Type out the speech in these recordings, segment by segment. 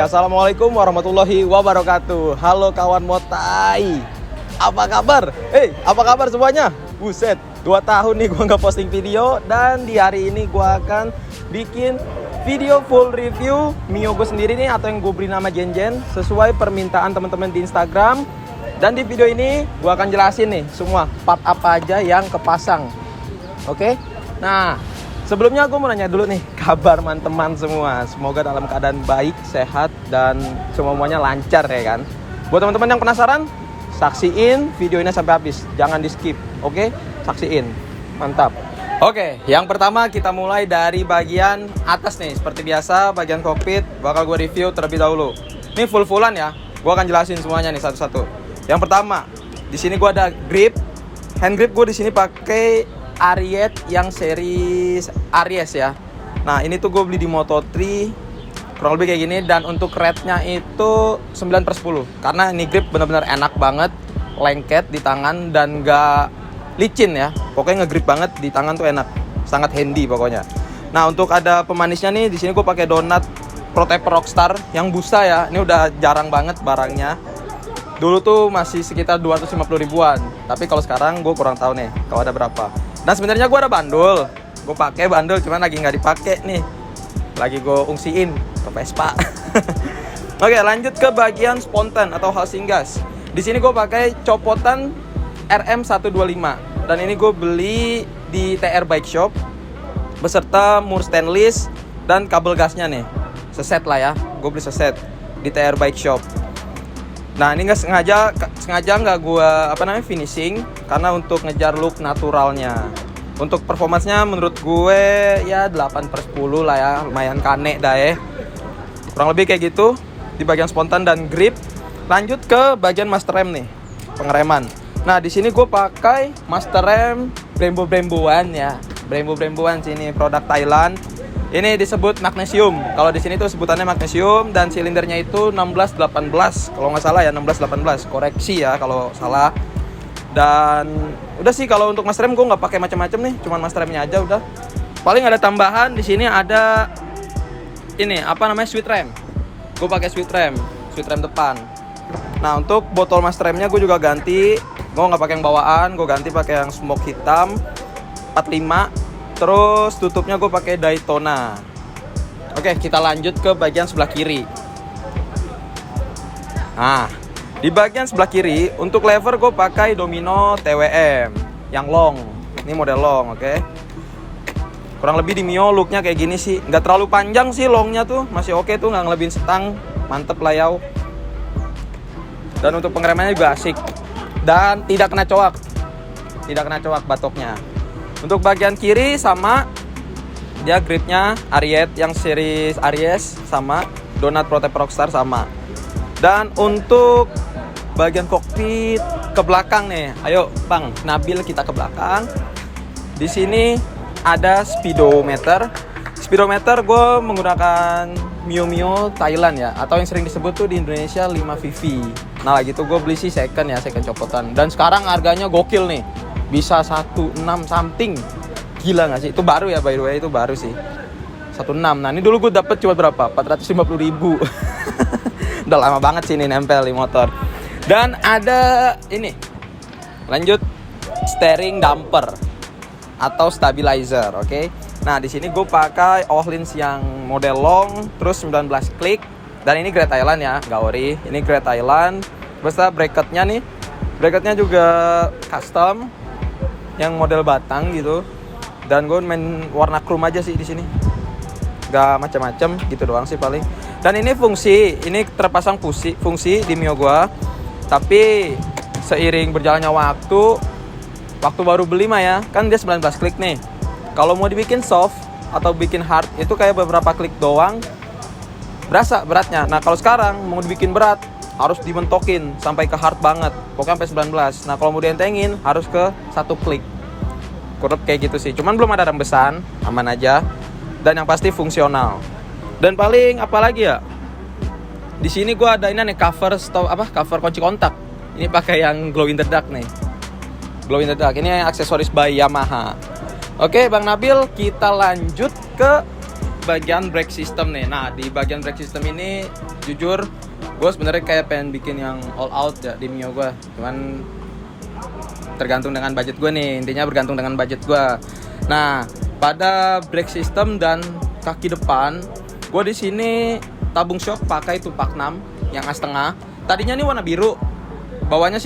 Assalamualaikum warahmatullahi wabarakatuh. Halo kawan motai, apa kabar? Apa kabar semuanya? Buset, 2 tahun nih gue nggak posting video. Dan di hari ini gue akan bikin video full review Mio gue sendiri nih, atau yang gue beri nama Genjen, sesuai permintaan teman-teman di Instagram. Dan di video ini gue akan jelasin nih semua part apa aja yang kepasang. Oke? Nah, sebelumnya gue mau nanya dulu nih, kabar teman-teman semua. Semoga dalam keadaan baik, sehat, dan semuanya lancar ya kan. Buat teman-teman yang penasaran, saksiin video ini sampai habis. Jangan di skip, oke? Saksiin, mantap. Oke, yang pertama kita mulai dari bagian atas nih. Seperti biasa, bagian kokpit bakal gue review terlebih dahulu. Ini full-fullan ya, gue akan jelasin semuanya nih satu-satu. Yang pertama, di sini gue ada grip. Hand grip gue di sini pakai Ariete yang series Aries ya. Nah, ini tuh gue beli di Moto3, kurang lebih kayak gini. Dan untuk rate-nya itu 9/10. Karena ini grip benar-benar enak banget, lengket di tangan dan gak licin ya. Pokoknya ngegrip banget di tangan tuh enak, sangat handy pokoknya. Nah, untuk ada pemanisnya nih, di sini gue pakai Donat Protector Rockstar yang busa ya. Ini udah jarang banget barangnya. Dulu tuh masih sekitar 250 ribuan. Tapi kalau sekarang gue kurang tahu nih kalau ada berapa. Dan sebenarnya gue ada bandul, gue pakai bandul, cuman lagi nggak dipakai nih, lagi gue ungsiin ke Vespa. Oke, lanjut ke bagian spontan atau housing gas. Di sini gue pakai copotan RM125 dan ini gue beli di TR Bike Shop beserta mur stainless dan kabel gasnya nih, seset lah ya. Gue beli seset di TR Bike Shop. Nah, ini nggak sengaja nggak gue finishing karena untuk ngejar look naturalnya. Untuk performance-nya menurut gue ya 8/10 lah ya, lumayan kane dah ya. Kurang lebih kayak gitu di bagian spontan dan grip. Lanjut ke bagian master rem nih, pengereman. Nah, di sini gue pakai master rem Brembo-Bremboan ya. Brembo-Bremboan sini produk Thailand. Ini disebut magnesium. Kalau di sini tuh sebutannya magnesium dan silindernya itu 16-18. Kalau nggak salah ya 16-18. Koreksi ya kalau salah. Dan udah sih, kalau untuk master rem gue nggak pakai macam-macam nih, cuman master remnya aja udah. Paling ada tambahan di sini ada ini sweet rem. Gue pakai sweet rem depan. Nah, untuk botol master remnya gue juga ganti. Gue nggak pakai yang bawaan, gue ganti pakai yang smoke hitam 45. Terus tutupnya gue pakai Daytona. Oke, kita lanjut ke bagian sebelah kiri. Nah, di bagian sebelah kiri untuk lever gue pakai Domino TWM yang long. Ini model long, oke. Kurang lebih di Mio looknya kayak gini sih. Nggak terlalu panjang sih longnya tuh, masih oke tuh, nggak ngelebihin setang. Mantep lah ya. Dan untuk pengeremannya juga asik. Dan tidak kena coak batoknya. Untuk bagian kiri sama, dia gripnya Ariete yang series Aries sama, Donat Protector Rockstar sama. Dan untuk bagian kokpit ke belakang nih, ayo Bang Nabil kita ke belakang. Di sini ada speedometer. Speedometer gue menggunakan Mio Thailand ya, atau yang sering disebut tuh di Indonesia 5VV. Nah, gitu gue beli sih second copotan. Dan sekarang harganya gokil nih. Bisa 16 something. Gila gak sih? Itu baru ya, by the way, itu baru sih 16. Nah, ini dulu gue dapet cuma berapa? 450 ribu. Udah lama banget sih ini nempel di motor. Dan ada ini, lanjut, steering damper atau stabilizer, oke? Nah, di sini gue pakai Ohlins yang model long, terus 19 klik. Dan ini grade Thailand ya, nggak ori. Ini grade Thailand. Beserta bracketnya nih, bracketnya juga custom yang model batang gitu. Dan gue main warna chrome aja sih di sini, gak macam-macam gitu doang sih paling. Dan ini ini terpasang fungsi di Mio gue. Tapi seiring berjalannya waktu baru beli mah ya, kan dia 19 klik nih. Kalau mau dibikin soft atau bikin hard itu kayak beberapa klik doang, berasa beratnya. Nah, kalau sekarang mau dibikin berat harus dimentokin sampai ke hard banget, pokoknya sampai 19. Nah, kalau mau dientengin harus ke 1 klik. Kurang kayak gitu sih. Cuman belum ada rembesan, aman aja. Dan yang pasti fungsional. Dan paling apa lagi ya? Di sini gua ada ini nih cover kunci kontak. Ini pakai yang glow in the dark nih. Glow in the dark. Ini aksesoris by Yamaha. Oke, Bang Nabil, kita lanjut ke bagian brake system nih. Nah, di bagian brake system ini jujur gue sebenarnya kayak pengen bikin yang all out ya di Mio gue. Cuman tergantung dengan budget gue nih. Intinya bergantung dengan budget gue. Nah, pada brake system dan kaki depan, gue di sini tabung shock pakai Tupac 6 yang as tengah. Tadinya nih warna biru, bawahnya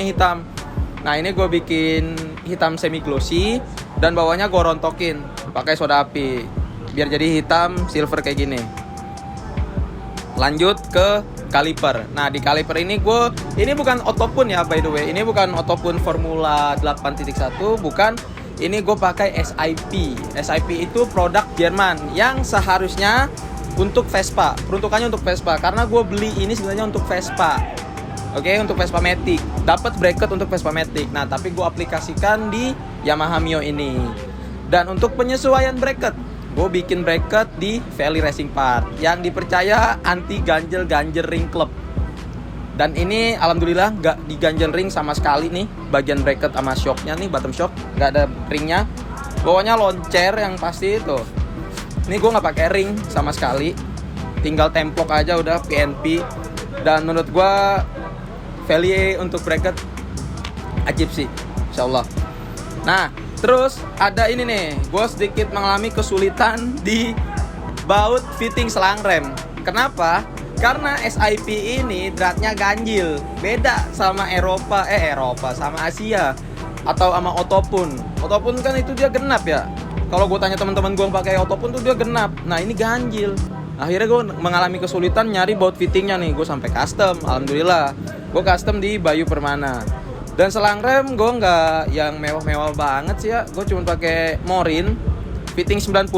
hitam. Nah, ini gue bikin hitam semi glossy dan bawahnya gue rontokin pakai soda api biar jadi hitam silver kayak gini. Lanjut ke kaliper. Nah, di kaliper ini ini bukan Otopun ya, by the way. Ini bukan Otopun Formula 8.1, bukan. Ini gue pakai SIP. SIP itu produk Jerman yang seharusnya untuk Vespa. Peruntukannya untuk Vespa karena gue beli ini sebenarnya untuk Vespa. Oke, untuk Vespa Matic. Dapat bracket untuk Vespa Matic. Nah, tapi gue aplikasikan di Yamaha Mio ini. Dan untuk penyesuaian bracket, gue bikin bracket di Valley Racing Part yang dipercaya anti ganjel ring club. Dan ini alhamdulillah gak diganjel ring sama sekali nih. Bagian bracket sama shocknya nih, bottom shock gak ada ringnya. Bawahnya loncer yang pasti itu. Ini gue gak pakai ring sama sekali, tinggal templok aja udah PNP. Dan menurut gue Valley untuk bracket ajib sih, insyaallah. Nah, terus ada ini nih, gue sedikit mengalami kesulitan di baut fitting selang rem. Kenapa? Karena SIP ini dratnya ganjil, beda sama Eropa sama Asia atau sama Otopun. Otopun kan itu dia genap ya. Kalau gue tanya teman-teman gue yang pakai Otopun tuh dia genap. Nah, ini ganjil. Akhirnya gue mengalami kesulitan nyari baut fittingnya nih. Gue sampai custom, alhamdulillah. Gue custom di Bayu Permana. Dan selang rem gue nggak yang mewah-mewah banget sih ya. Gue cuma pakai Morin fitting 90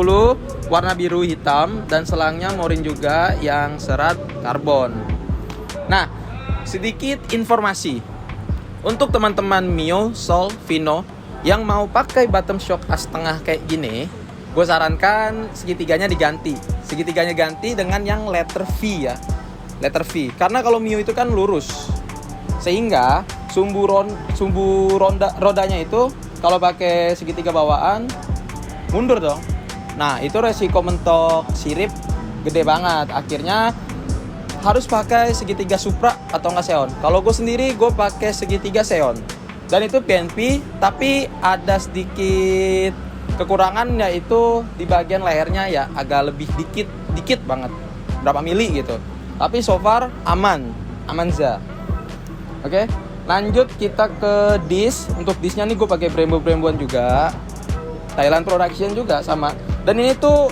warna biru hitam dan selangnya Morin juga yang serat karbon. Nah, sedikit informasi untuk teman-teman Mio, Sol, Vino yang mau pakai bottom shock as tengah kayak gini, gue sarankan segitiganya diganti. Segitiganya ganti dengan yang letter V ya. Letter V. Karena kalau Mio itu kan lurus. Sehingga rodanya itu kalau pakai segitiga bawaan mundur dong. Nah, itu resiko mentok sirip gede banget. Akhirnya harus pakai segitiga Supra atau enggak Xeon. Kalau gue sendiri gue pakai segitiga Xeon. Dan itu PNP, tapi ada sedikit kekurangan yaitu di bagian lehernya ya agak lebih dikit banget. Berapa mili gitu. Tapi so far aman za. Oke, lanjut kita ke disk. Untuk disknya nih gue pakai Brembo-Bremboan juga. Thailand Production juga sama. Dan ini tuh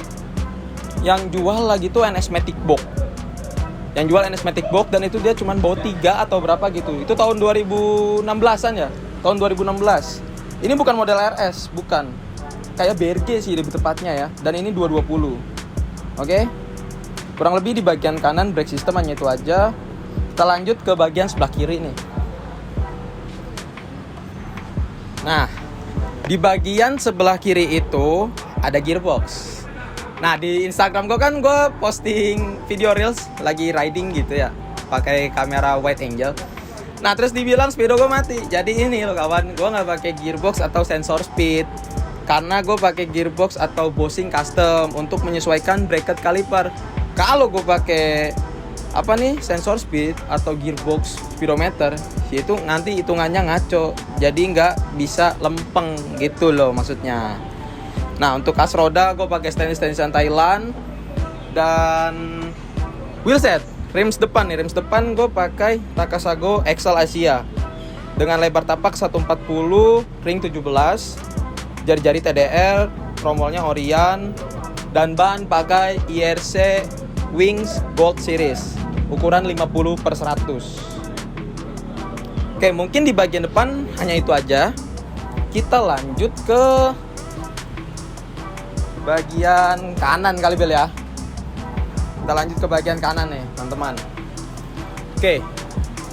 yang jual lagi tuh NS Matic Box. Yang jual NS Matic Box dan itu dia cuman bawa 3 atau berapa gitu. Itu tahun 2016-an ya. Tahun 2016. Ini bukan model RS, bukan. Kayak BRG sih lebih tepatnya ya. Dan ini 220. Oke. Kurang lebih di bagian kanan brake system hanya itu aja. Kita lanjut ke bagian sebelah kiri nih. Nah, di bagian sebelah kiri itu ada gearbox. Nah, di Instagram gue kan gue posting video reels lagi riding gitu ya, pakai kamera wide angle. Nah, terus dibilang speedo gue mati. Jadi ini loh kawan, gue nggak pakai gearbox atau sensor speed karena gue pakai gearbox atau Bossing custom untuk menyesuaikan bracket kaliper. Kalau gue pakai sensor speed atau gearbox speedometer, itu nanti hitungannya ngaco, jadi nggak bisa lempeng gitu loh maksudnya. Nah, untuk kas roda gue pakai stainless-stainlessan Thailand. Dan wheelset, rims depan gue pakai Takasago XL Asia dengan lebar tapak 140, ring 17, jari-jari TDR, tromolnya Orion, dan ban pakai IRC Wings Gold Series ukuran 50/100. Oke, mungkin di bagian depan hanya itu aja. Kita lanjut ke bagian kanan kali Bel ya. Kita lanjut ke bagian kanan nih, teman-teman. Oke,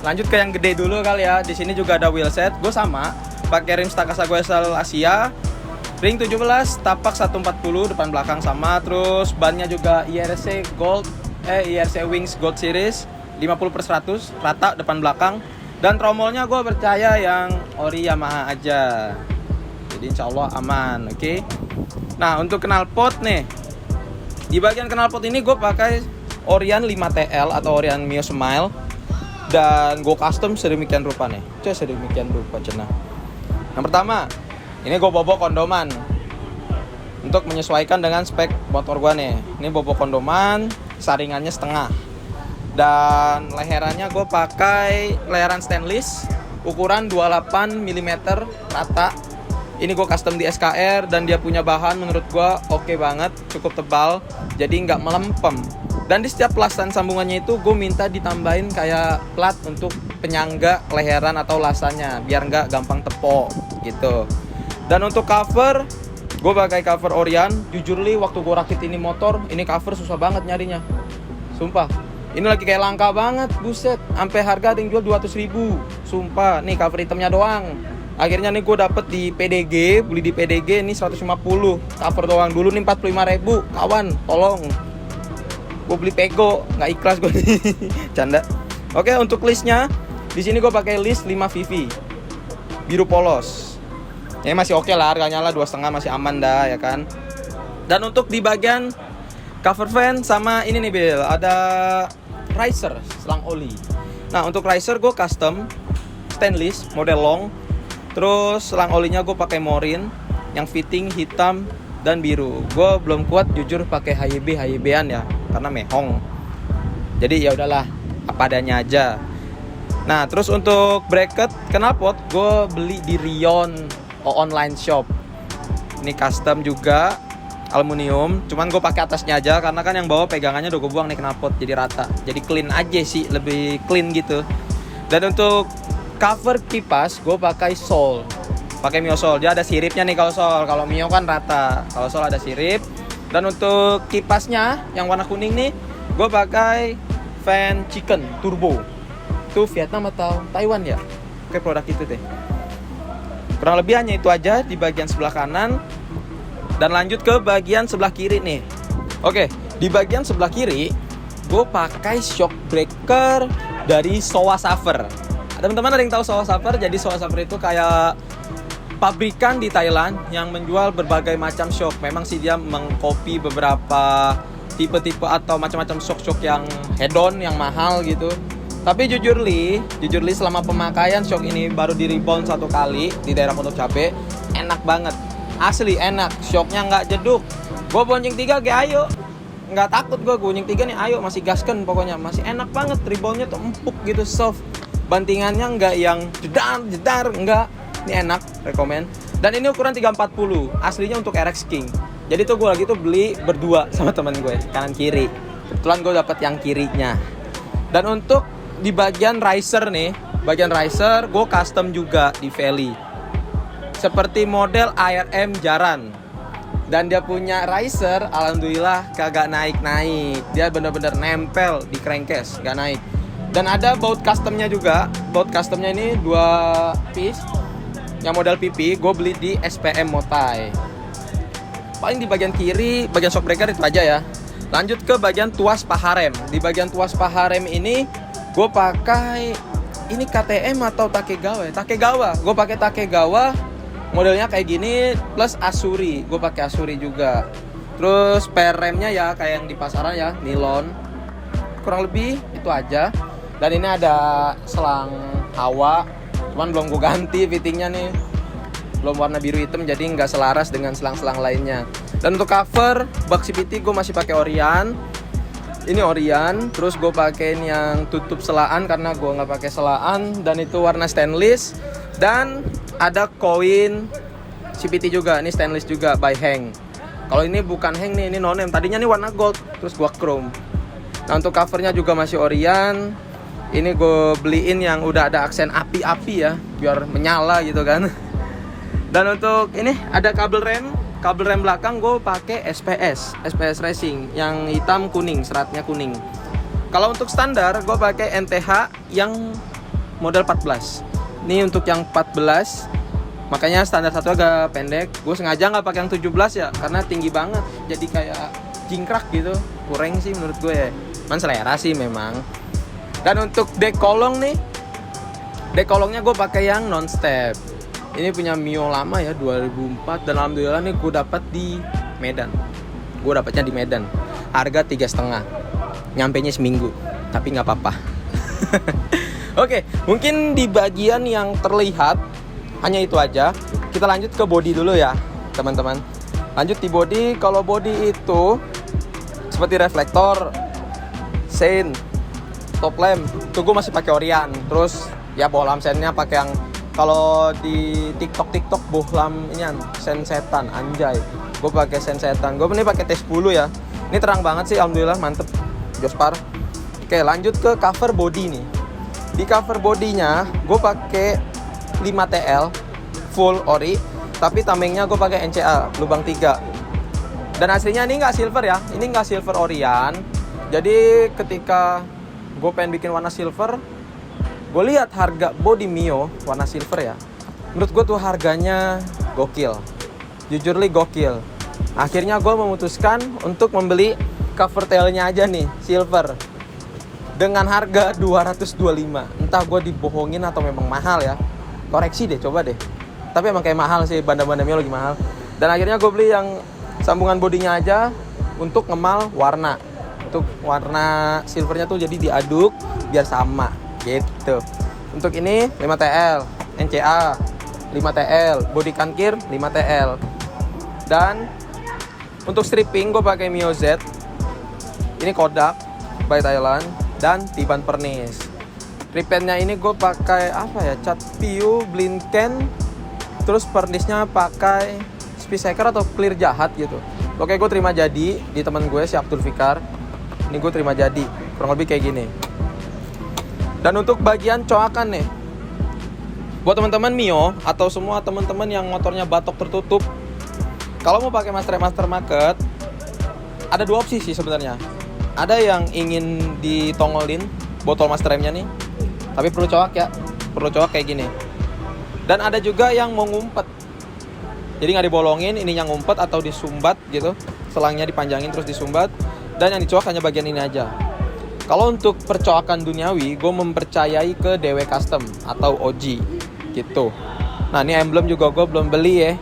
lanjut ke yang gede dulu kali ya. Di sini juga ada wheelset. Gue sama, pakai rim Takasago XL Asia, ring 17, tapak 140, depan belakang sama. Terus bannya juga IRC Wings Gold Series 50/100, rata depan belakang. Dan tromolnya gue percaya yang ori Yamaha aja. Jadi insya Allah aman, oke. Nah, untuk knalpot nih, Di bagian knalpot ini gue pakai Orion 5TL atau Orion Mio Smile. Dan gue custom sedemikian rupa nih. Sedemikian rupa cenah. Yang pertama, ini gue bobok kondoman untuk menyesuaikan dengan spek motor gue nih. Ini bobok kondoman, saringannya setengah. Dan leherannya gue pakai leheran stainless ukuran 28 mm rata. Ini gue custom di SKR dan dia punya bahan menurut gue oke banget, cukup tebal, jadi nggak melempem. Dan di setiap lasan sambungannya itu gue minta ditambahin kayak plat untuk penyangga leheran atau lasannya biar nggak gampang tepok gitu. Dan untuk cover, gue pakai cover Orion. Jujur li, waktu gue rakit ini motor, ini cover susah banget nyarinya, sumpah. Ini lagi kayak langka banget, buset. Sampai harga ada yang jual 200.000, sumpah. Nih cover hitamnya doang. Akhirnya nih gue dapet di PDG, beli di PDG ini 150 cover doang. Dulu nih 45.000, kawan, tolong. Gue beli Pego, nggak ikhlas gue nih. Canda. Oke, untuk listnya, di sini gue pakai list 5 VV, biru polos. Ya masih oke lah, harganya lah 2,5 masih aman dah ya kan. Dan untuk di bagian cover fan sama ini nih Bill, ada riser selang oli. Nah untuk riser gue custom stainless model long. Terus selang olinya gue pakai Morin yang fitting hitam dan biru. Gue belum kuat jujur pakai HYB-an ya karena mehong. Jadi ya udahlah apa adanya aja. Nah terus untuk bracket knalpot gue beli di Rion online shop. Ini custom juga aluminium, cuman gue pakai atasnya aja karena kan yang bawah pegangannya udah gue buang nih knalpot jadi rata. Jadi clean aja sih, lebih clean gitu. Dan untuk cover kipas gue pakai Sol, pakai Mio Sol. Dia ada siripnya nih kalau Sol, kalau Mio kan rata, kalau Sol ada sirip. Dan untuk kipasnya yang warna kuning nih gue pakai Fan Chicken Turbo. Itu Vietnam atau Taiwan ya? Oke, produk itu deh. Kurang lebih hanya itu aja di bagian sebelah kanan. Dan lanjut ke bagian sebelah kiri nih. Oke, di bagian sebelah kiri gue pakai shock breaker dari Showa Saver. Teman-teman ada yang tahu Showa Saver? Jadi Showa Saver itu kayak pabrikan di Thailand yang menjual berbagai macam shock. Memang sih dia mengcopy beberapa tipe-tipe atau macam-macam shock-shock yang head-on, yang mahal gitu. Tapi jujur li selama pemakaian shock ini baru di rebound 1 kali di daerah Pondok Cabe, enak banget. Asli enak, shocknya nggak jeduk. Gue bonceng 3 ge ayo, nggak takut gue bonceng 3 nih ayo, masih gasken pokoknya, masih enak banget. Reboundnya tuh empuk gitu, soft. Bantingannya nggak yang jedar, nggak. Ini enak, rekomen. Dan ini ukuran 340, aslinya untuk RX King. Jadi tuh gue lagi tuh beli berdua sama temen gue, kanan kiri. Kebetulan gue dapet yang kirinya. Dan untuk di bagian riser nih, bagian riser gue custom juga di Valley. Seperti model ARM Jaran. Dan dia punya riser, alhamdulillah kagak naik-naik. Dia bener-bener nempel di crankcase, gak naik. Dan ada baut customnya juga. Baut customnya ini 2 piece. Yang model PP gue beli di SPM Motai. Paling di bagian kiri, bagian shockbreaker itu aja ya. Lanjut ke bagian tuas paha rem. Di bagian tuas paha rem ini gue pakai ini KTM atau Takegawa ya? Takegawa. Gue pakai Takegawa. Modelnya kayak gini plus Asuri. Gue pakai Asuri juga. Terus per remnya ya kayak yang di pasaran ya, nilon. Kurang lebih itu aja. Dan ini ada selang hawa, cuman belum gue ganti fittingnya nih, belum warna biru hitam jadi nggak selaras dengan selang-selang lainnya. Dan untuk cover bak CVT gue masih pakai Orion. Ini Orion, terus gue pakein yang tutup selaan karena gue nggak pakai selaan, dan itu warna stainless. Dan ada koin CVT juga, ini stainless juga by Heng. Kalau ini bukan Heng nih, ini no-name. Tadinya nih warna gold, terus gue chrome. Nah untuk covernya juga masih Orion. Ini gue beliin yang udah ada aksen api-api ya, biar menyala gitu kan. Dan untuk ini ada kabel rem belakang gue pakai SPS Racing yang hitam kuning, seratnya kuning. Kalau untuk standar gue pakai NTH yang model 14. Ini untuk yang 14, makanya standar satu agak pendek. Gue sengaja nggak pakai yang 17 ya, karena tinggi banget, jadi kayak jingkrak gitu, kurang sih menurut gue ya. Man selera sih memang. Dan untuk dek kolong nih, dek kolongnya gue pakai yang non step. Ini punya Mio lama ya, 2004. Dan alhamdulillah nih gue dapat di Medan. Gue dapatnya di Medan. harga 3,5. Nyampenya seminggu, tapi nggak apa-apa. Oke, mungkin di bagian yang terlihat hanya itu aja. Kita lanjut ke body dulu ya, teman-teman. Lanjut di body. Kalau body itu seperti reflektor, sein, top lamp, tuh gue masih pakai Orion. Terus ya bohlam sennya pakai yang kalau di TikTok bohlam ini sen setan, anjay. Gue pakai sen setan. Gue ini pakai T10 ya. Ini terang banget sih, alhamdulillah, mantep. Jospar. Oke, lanjut ke cover body nih. Di cover bodinya gue pakai 5TL full ori, tapi tamengnya gue pakai NCA lubang 3. Dan aslinya ini nggak silver ya, ini nggak silver Orion. Jadi ketika gue pengen bikin warna silver, gue lihat harga body Mio warna silver ya. Menurut gue tuh harganya gokil, jujur li gokil. Akhirnya gue memutuskan untuk membeli cover tailnya aja nih, silver, dengan harga 225. Entah gue dibohongin atau memang mahal ya. Koreksi deh, coba deh. Tapi emang kayak mahal sih, banda-banda Mio lagi mahal. Dan akhirnya gue beli yang sambungan bodinya aja untuk ngemal warna. Untuk warna silvernya tuh jadi diaduk biar sama gitu. Untuk ini 5TL, NCA 5TL, body kankir 5TL. Dan untuk stripping gue pakai Mio Z. Ini Kodak by Thailand dan Tiban Pernis. Repaintnya ini gue pakai apa ya? Cat Piu, Blinken. Terus pernisnya pakai Speedseeker atau clear jahat gitu. Oke, gue terima jadi di teman gue si Abdul Fikar. Ini gue terima jadi, kurang lebih kayak gini. Dan untuk bagian coakan nih, buat teman-teman Mio atau semua teman-teman yang motornya batok tertutup, kalau mau pakai master market, ada dua opsi sih sebenarnya. Ada yang ingin ditongolin botol master remnya nih, tapi perlu coak ya, perlu coak kayak gini. Dan ada juga yang mau ngumpet, jadi nggak dibolongin, ininya ngumpet atau disumbat gitu, selangnya dipanjangin terus disumbat. Dan yang dicoak hanya bagian ini aja. Kalau untuk percoakan duniawi, gue mempercayai ke DW Custom atau OG gitu. Nah, ini emblem juga gue belum beli ya.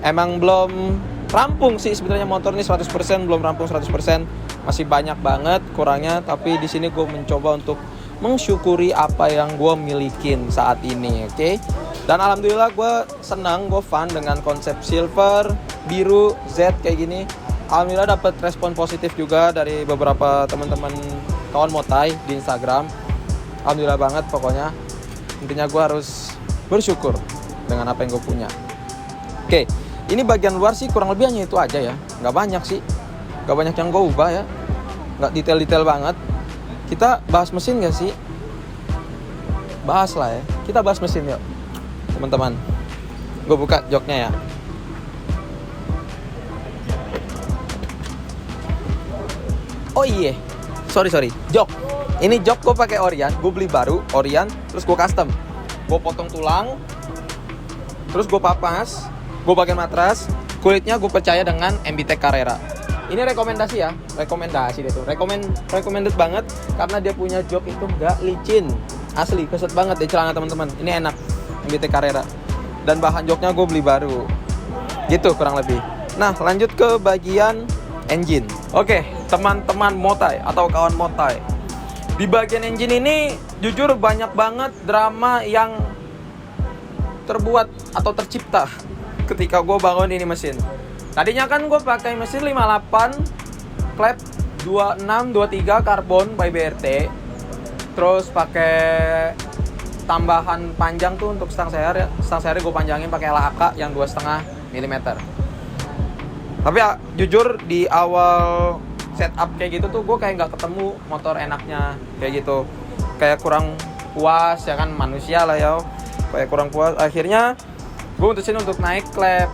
Emang belum rampung sih sebenarnya motor ini 100%, belum rampung 100%. Masih banyak banget kurangnya, tapi di sini gue mencoba untuk mensyukuri apa yang gue milikin saat ini, oke? Dan alhamdulillah gue senang, gue fun dengan konsep silver, biru, Z kayak gini. Alhamdulillah dapat respon positif juga dari beberapa teman-teman kawan motai di Instagram. Alhamdulillah banget pokoknya. Intinya gue harus bersyukur dengan apa yang gue punya. Oke, ini bagian luar sih kurang lebih hanya itu aja ya. Nggak banyak sih, nggak banyak yang gue ubah ya. Nggak detail-detail banget. Kita bahas mesin nggak sih? Bahas lah ya. Kita bahas mesin yuk, teman-teman. Gue buka joknya ya. Oh iya, sorry, jok. Ini jok gue pakai Orion, gue beli baru Orion, terus gue custom. Gue potong tulang, terus gue papas, gue pakai matras, kulitnya gue percaya dengan MBTech Carrera. Ini rekomendasi ya, rekomendasi deh tuh, recommended banget karena dia punya jok itu nggak licin, asli keset banget deh celana teman-teman. Ini enak, MBTech Carrera. Dan bahan joknya gue beli baru, gitu kurang lebih. Nah, lanjut ke bagian engine. Oke, teman-teman motai atau kawan motai. Di bagian engine ini jujur banyak banget drama yang terbuat atau tercipta ketika gue bangun ini mesin. Tadinya kan gue pakai mesin 58 klep 2623 karbon by BRT. Terus pakai tambahan panjang tuh untuk stang seher ya. Stang seher gue panjangin pakai LHK yang 2,5 mm. Tapi ya, jujur di awal setup kayak gitu tuh gue kayak nggak ketemu motor enaknya kayak gitu, kayak kurang puas ya kan, manusia lah ya, kayak kurang puas. Akhirnya gue mutusin untuk naik klep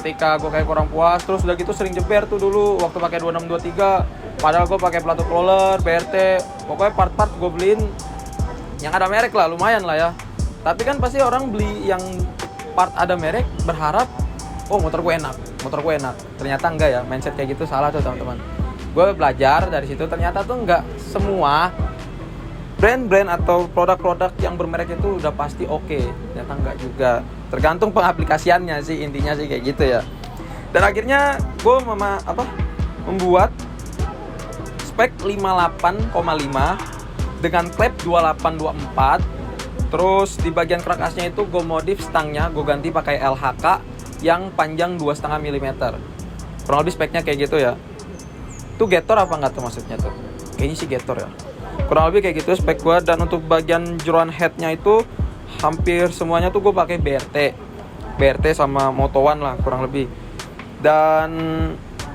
ketika gue kayak kurang puas. Terus udah gitu sering jeber tuh dulu waktu pakai 2623, padahal gue pakai plato crawler, BRT, pokoknya part-part gue beliin yang ada merek lah, lumayan lah ya. Tapi kan pasti orang beli yang part ada merek berharap, oh motor gue enak. Ternyata enggak ya, mindset kayak gitu salah tuh teman-teman. Gue belajar dari situ, ternyata tuh enggak semua brand-brand atau produk-produk yang bermerek itu udah pasti oke. Ternyata enggak juga, tergantung pengaplikasiannya sih, intinya sih kayak gitu ya. Dan akhirnya gue membuat spek 58,5 dengan klep 2824. Terus di bagian krakasnya itu gue modif stangnya, gue ganti pakai LHK yang panjang 2,5 mm. Kurang lebih speknya kayak gitu ya. Itu Gator apa enggak tuh maksudnya tuh? Kayaknya sih Gator ya. Kurang lebih kayak gitu spek gue. Dan untuk bagian jeroan headnya itu hampir semuanya tuh gue pakai BRT sama Moto1 lah kurang lebih. Dan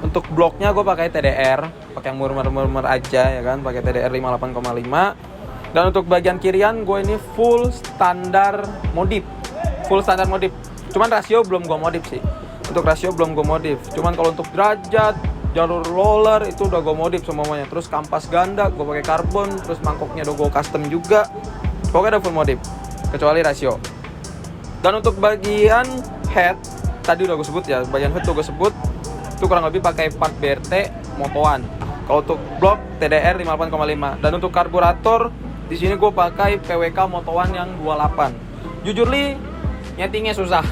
untuk bloknya gue pakai TDR, pakai yang murmur aja ya kan, pakai TDR 58,5. Dan untuk bagian kirian gue ini full standar modif. Cuman rasio belum gue modif sih. Untuk rasio belum gue modif. Cuman kalau untuk derajat, jalur roller itu udah gue modif semuanya. Terus kampas ganda gue pakai karbon, terus mangkoknya udah gue custom juga. Pokoknya udah full modif kecuali rasio. Dan untuk bagian head tadi udah gue sebut ya, bagian head tuh gue sebut itu kurang lebih pakai part BRT Moto1. Kalau untuk blok TDR 58,5. Dan untuk karburator di sini gue pakai PWK Moto1 yang 28. Jujur li, nyetingnya susah.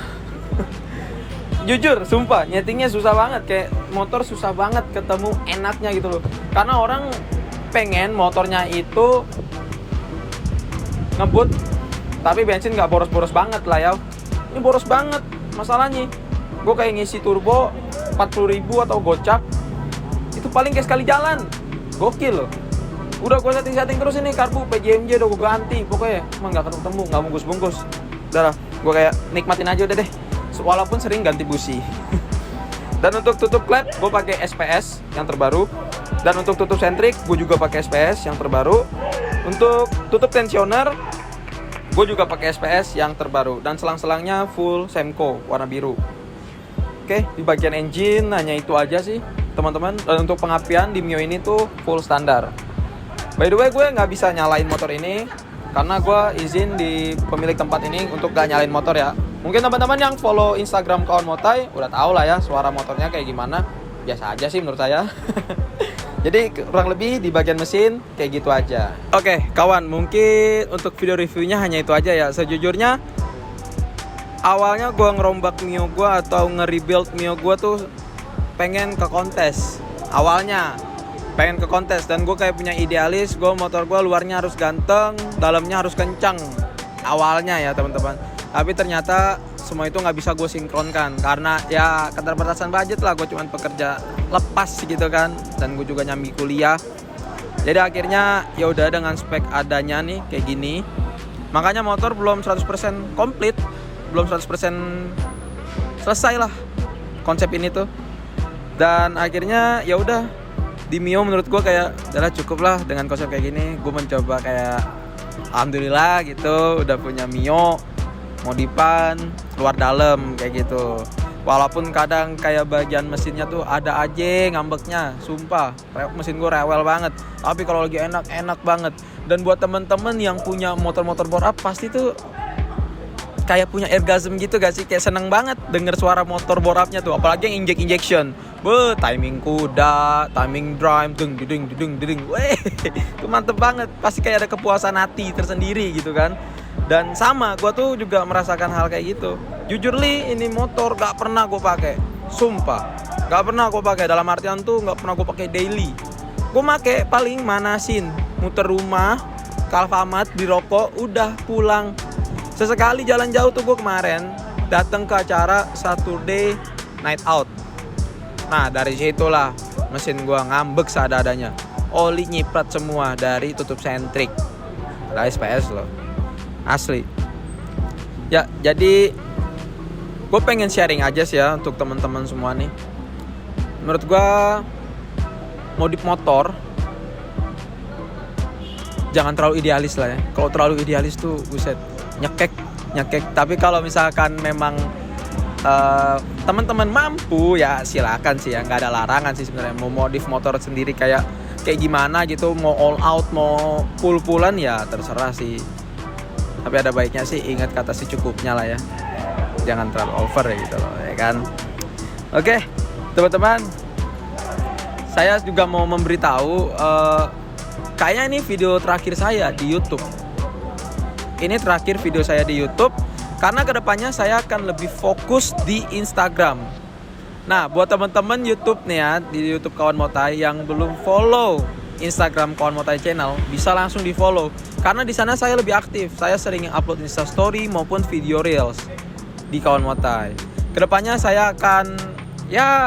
Jujur, sumpah, nyetingnya susah banget. Kayak motor susah banget ketemu enaknya gitu loh. Karena orang pengen motornya itu ngebut tapi bensin gak boros-boros banget lah ya. Ini boros banget masalahnya. Gue kayak ngisi turbo 40.000 atau gocap itu paling kayak sekali jalan. Gokil loh. Udah gue setting terus ini karbu PJMJ udah gue ganti. Pokoknya emang gak ketemu, gak bungkus-bungkus. Udah lah, gue kayak nikmatin aja udah deh. Walaupun sering ganti busi. Dan untuk tutup klep gue pakai SPS yang terbaru. Dan untuk tutup sentrik gue juga pakai SPS yang terbaru. Untuk tutup tensioner gue juga pakai SPS yang terbaru. Dan selang-selangnya full Semco warna biru. Oke, di bagian engine hanya itu aja sih teman-teman. Dan untuk pengapian di Mio ini tuh full standar. By the way, gue nggak bisa nyalain motor ini karena gue izin di pemilik tempat ini untuk gak nyalain motor ya. Mungkin teman-teman yang follow Instagram kawan Motai udah tahu lah ya suara motornya kayak gimana. Biasa aja sih menurut saya. Jadi kurang lebih di bagian mesin kayak gitu aja. Oke, kawan, mungkin untuk video reviewnya hanya itu aja ya. Sejujurnya awalnya gue ngerombak Mio gue atau nge-rebuild Mio gue tuh pengen ke kontes. Awalnya pengen ke kontes dan gue kayak punya idealis, gue motor gue luarnya harus ganteng, dalamnya harus kencang. Awalnya ya teman-teman. Tapi ternyata semua itu nggak bisa gue sinkronkan karena ya keterbatasan budget lah. Gue cuman pekerja lepas gitu kan, dan gue juga nyambi kuliah. Jadi akhirnya ya udah dengan spek adanya nih kayak gini. Makanya motor belum 100% komplit, belum 100% selesai lah konsep ini tuh. Dan akhirnya ya udah di Mio menurut gue kayak udah cukup lah dengan konsep kayak gini. Gue mencoba kayak alhamdulillah gitu udah punya Mio modifan luar dalam kayak gitu. Walaupun kadang kayak bagian mesinnya tuh ada aja ngambeknya, sumpah mesin gue rewel banget. Tapi kalau lagi enak banget. Dan buat temen-temen yang punya motor-motor bore up pasti tuh kayak punya orgasm gitu gak sih? Kayak seneng banget denger suara motor bore up-nya tuh. Apalagi yang injection. Timing kuda, timing drum, ding. Weh, itu mantep banget. Pasti kayak ada kepuasan hati tersendiri gitu kan. Dan sama, gue tuh juga merasakan hal kayak gitu. Jujur li, ini motor gak pernah gue pakai. Sumpah, gak pernah gue pakai. Dalam artian tuh gak pernah gue pakai daily. Gue pakai paling manasin, muter rumah, ke Alfamart, di rokok, udah pulang. Sesekali jalan jauh tuh gue kemarin datang ke acara Saturday Night Out. Nah dari situlah mesin gue ngambek seadanya. Oli nyiprat semua dari tutup sentrik. Ada SPS loh. Asli. Ya, jadi gue pengen sharing aja sih ya untuk teman-teman semua nih. Menurut gue modif motor jangan terlalu idealis lah ya. Kalau terlalu idealis tuh buset, nyekek. Tapi kalau misalkan memang teman-teman mampu ya silakan sih ya, nggak ada larangan sih sebenarnya mau modif motor sendiri kayak gimana gitu, mau all out mau full-fullan ya terserah sih. Tapi ada baiknya sih ingat kata secukupnya lah ya. Jangan terlalu over ya gitu loh, ya kan. Oke, teman-teman. Saya juga mau memberitahu kayaknya ini video terakhir saya di YouTube. Ini terakhir video saya di YouTube karena kedepannya saya akan lebih fokus di Instagram. Nah, buat teman-teman YouTube nih ya, di YouTube kawan Motai yang belum follow Instagram Kawan Motai Channel, bisa langsung di follow. Karena di sana saya lebih aktif. Saya sering upload Insta Story maupun video Reels di Kawan Motai. Kedepannya saya akan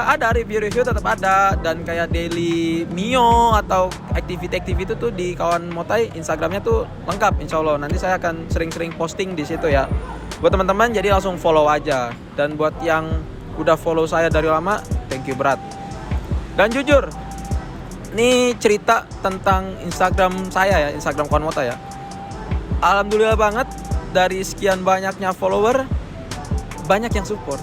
ada review-review tetap ada, dan kayak daily Mio atau activity-activity itu di Kawan Motai Instagramnya tuh lengkap insya Allah. Nanti saya akan sering-sering posting di situ ya. Buat teman-teman jadi langsung follow aja. Dan buat yang udah follow saya dari lama, thank you berat. Dan jujur, ini cerita tentang Instagram saya ya, Instagram Kawan Motai ya. Alhamdulillah banget, dari sekian banyaknya follower, banyak yang support.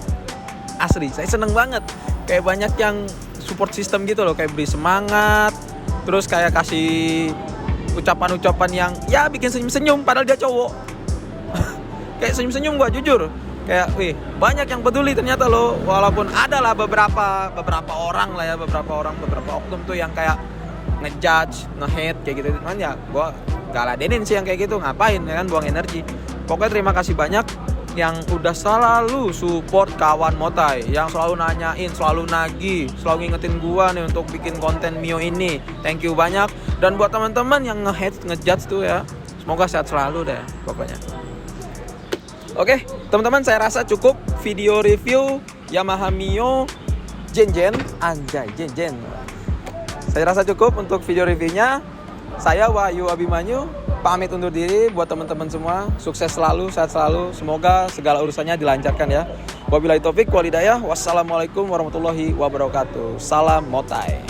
Asli, saya seneng banget. Kayak banyak yang support system gitu loh, kayak beri semangat, terus kayak kasih ucapan-ucapan yang ya bikin senyum-senyum padahal dia cowok. Kayak senyum-senyum gua jujur. Kayak banyak yang peduli ternyata loh. Walaupun ada lah beberapa orang lah ya, beberapa oknum tuh yang kayak ngejudge, nge-hate kayak gitu. Cuman ya gua gak ladenin sih yang kayak gitu, ngapain ya kan, buang energi. Pokoknya terima kasih banyak yang udah selalu support Kawan Motai, yang selalu nanyain, selalu nagih, selalu ngingetin gua nih untuk bikin konten Mio ini. Thank you banyak. Dan buat teman-teman yang nge-hate, ngejudge tuh ya, semoga sehat selalu deh pokoknya. Oke, teman-teman, saya rasa cukup video review Yamaha Mio Gen. Anjay, Gen. Saya rasa cukup untuk video reviewnya. Saya Wahyu Abimanyu pamit undur diri. Buat teman-teman semua, sukses selalu, sehat selalu. Semoga segala urusannya dilancarkan ya. Wabillahi taufik wal hidayah. Wassalamualaikum warahmatullahi wabarakatuh. Salam Motai.